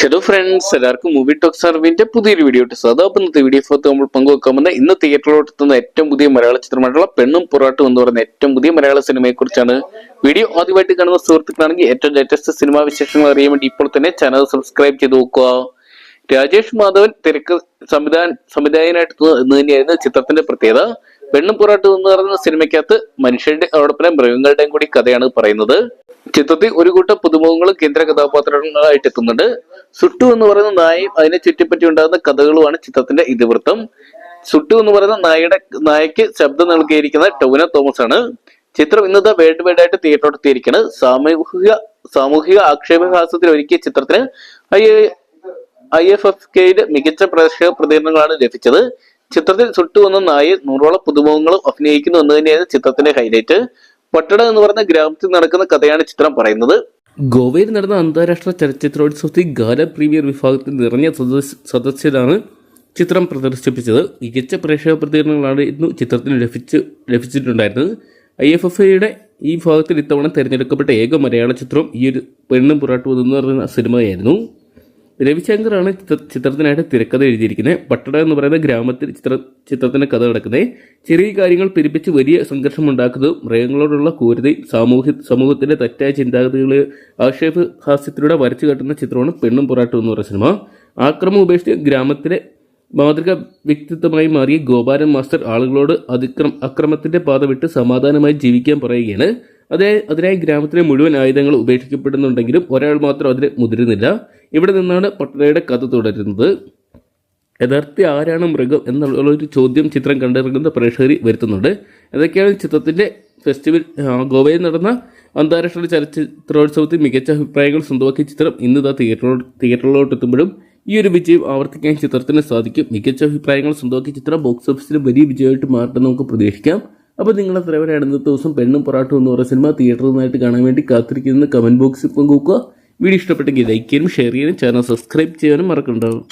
Hello friends, എല്ലാവർക്കും movie talks അറിവിന്റെ പുതിയൊരു വീഡിയോ സ്വാഗതം. അപ്പോൾ ഇന്നത്തെ വീഡിയോ നമ്മൾ പങ്കുവെക്കാമെന്ന് ഇന്ന് തിയേറ്ററിലോട്ട് എത്തുന്ന ഏറ്റവും പുതിയ മലയാള ചിത്രമായിട്ടുള്ള പെണ്ണും പൊറാട്ടും എന്ന് പറയുന്ന ഏറ്റവും പുതിയ മലയാള സിനിമയെ കുറിച്ചാണ്. വീഡിയോ ആദ്യമായിട്ട് കാണുന്ന സുഹൃത്തുക്കളാണെങ്കിൽ ഏറ്റവും ലേറ്റസ്റ്റ് സിനിമാ വിശേഷങ്ങൾ അറിയാൻ വേണ്ടി ഇപ്പോൾ തന്നെ ചാനൽ സബ്സ്ക്രൈബ് ചെയ്ത് നോക്കുക. രാജേഷ് മാധവൻ സംവിധായകനായിട്ട് എന്ന് തന്നെയായിരുന്നു ചിത്രത്തിന്റെ പ്രത്യേകത. പെണ്ണും പൊറാട്ടും എന്ന് പറയുന്ന സിനിമയ്ക്കകത്ത് മനുഷ്യരുടെ അതോടൊപ്പം മൃഗങ്ങളുടെയും കൂടി കഥയാണ് പറയുന്നത്. ചിത്രത്തിൽ ഒരു കൂട്ടം പുതുമുഖങ്ങളും കേന്ദ്ര കഥാപാത്രങ്ങളായിട്ട് എത്തുന്നുണ്ട്. സുട്ടു എന്ന് പറയുന്ന നായയും അതിനെ ചുറ്റിപ്പറ്റി ഉണ്ടാകുന്ന കഥകളുമാണ് ചിത്രത്തിന്റെ ഇതിവൃത്തം. സുട്ടു എന്ന് പറയുന്ന നായയ്ക്ക് ശബ്ദം നൽകിയിരിക്കുന്ന ടൊവിനോ തോമസ് ആണ്. ചിത്രം ഇന്നത്തെ വേൾഡ് വൈഡ് ആയിട്ട് തിയേറ്ററോട് എത്തിയിരിക്കുന്നത്. സാമൂഹിക ആക്ഷേപഹാസ്യത്തിൽ ഒരുക്കിയ ചിത്രത്തിന് IFFKയുടെ മികച്ച പ്രേക്ഷക പ്രതികരണങ്ങളാണ് ലഭിച്ചത്. ചിത്രത്തിൽ സുട്ടു എന്ന നായ 100ഓളം പുതുമുഖങ്ങളും അഭിനയിക്കുന്നു എന്ന് തന്നെയാണ് ചിത്രത്തിന്റെ ഹൈലൈറ്റ്. പട്ടണ എന്ന് പറയുന്ന ഗ്രാമത്തിൽ നടക്കുന്ന കഥയാണ് ചിത്രം പറയുന്നത്. ഗോവയിൽ നടന്ന അന്താരാഷ്ട്ര ചലച്ചിത്രോത്സവത്തിൽ ഗാല പ്രീമിയർ വിഭാഗത്തിൽ നിറഞ്ഞ സദസ്യരാണ് ചിത്രം പ്രദർശിപ്പിച്ചത്. മികച്ച പ്രേക്ഷക പ്രതികരണങ്ങളാണ് ഇന്ന് ചിത്രത്തിന് ലഭിച്ചിട്ടുണ്ടായിരുന്നത്. IFFKയുടെ ഈ വിഭാഗത്തിൽ ഇത്തവണ തിരഞ്ഞെടുക്കപ്പെട്ട ഏക മലയാള ചിത്രം ഈ ഒരു പെണ്ണും പൊറാട്ടും എന്ന് പറയുന്ന സിനിമയായിരുന്നു. രവിശങ്കറാണ് ചിത്രത്തിനായിട്ട് തിരക്കഥ എഴുതിയിരിക്കുന്നത്. പട്ടണ എന്ന് പറയുന്ന ഗ്രാമത്തിൽ ചിത്രത്തിന്റെ കഥ നടക്കുന്നത്. ചെറിയ കാര്യങ്ങൾ പെരുപ്പിച്ച് വലിയ സംഘർഷമുണ്ടാക്കുന്നതും മൃഗങ്ങളോടുള്ള ക്രൂരതയും സമൂഹത്തിന്റെ തെറ്റായ ചിന്താഗതികളെ ആക്ഷേപഹാസ്യത്തിലൂടെ വരച്ചു കാട്ടുന്ന ചിത്രമാണ് പെണ്ണും പൊറാട്ടും എന്ന് പറയുന്ന സിനിമ. ആക്രമം ഉപേക്ഷിച്ച് ഗ്രാമത്തിലെ മാതൃക വ്യക്തിത്വമായി മാറിയ ഗോപാലൻ മാസ്റ്റർ ആളുകളോട് അക്രമത്തിന്റെ പാത വിട്ട് സമാധാനമായി ജീവിക്കാൻ പറയുകയാണ്. അതിനായി ഗ്രാമത്തിലെ മുഴുവൻ ആയുധങ്ങൾ ഉപേക്ഷിക്കപ്പെടുന്നുണ്ടെങ്കിലും ഒരാൾ മാത്രം അതിന് മുതിരുന്നില്ല. ഇവിടെ നിന്നാണ് പട്ടണയുടെ കഥ തുടരുന്നത്. യഥാർത്ഥ ആരാണ് മൃഗം എന്നുള്ളൊരു ചോദ്യം ചിത്രം കണ്ടിറങ്ങുന്ന പ്രേക്ഷകർ വരുത്തുന്നുണ്ട്. അതൊക്കെയാണ് ചിത്രത്തിന്റെ ഫെസ്റ്റിവൽ. ഗോവയിൽ നടന്ന അന്താരാഷ്ട്ര ചലച്ചിത്രോത്സവത്തിൽ മികച്ച അഭിപ്രായങ്ങൾ സ്വന്തമാക്കിയ ചിത്രം ഇന്ന് തിയേറ്ററിലോട്ട് എത്തുമ്പോഴും ഈ ഒരു വിജയം ആവർത്തിക്കാൻ ചിത്രത്തിന് സാധിക്കും. മികച്ച അഭിപ്രായങ്ങൾ സ്വന്തമാക്കിയ ചിത്രം ബോക്സ് ഓഫീസിൽ വലിയ വിജയമായിട്ട് മാറട്ടെ നമുക്ക് പ്രതീക്ഷിക്കാം. അപ്പോൾ നിങ്ങൾ എത്രവരെയാണ് ഇന്നത്തെ ദിവസം പെണ്ണും പൊറാട്ടും എന്ന് പറയുന്ന സിനിമ തിയേറ്ററിൽ നിന്നായിട്ട് കാണാൻ വേണ്ടി കാത്തിരിക്കുന്ന കമന്റ് ബോക്സിൽ പങ്കുവെക്കുക. വീഡിയോ ഇഷ്ടപ്പെട്ടെങ്കിൽ ലൈക്ക് ചെയ്യാനും ഷെയർ ചെയ്യാനും ചാനൽ സബ്സ്ക്രൈബ് ചെയ്യാനും മറക്കണ്ടാവും.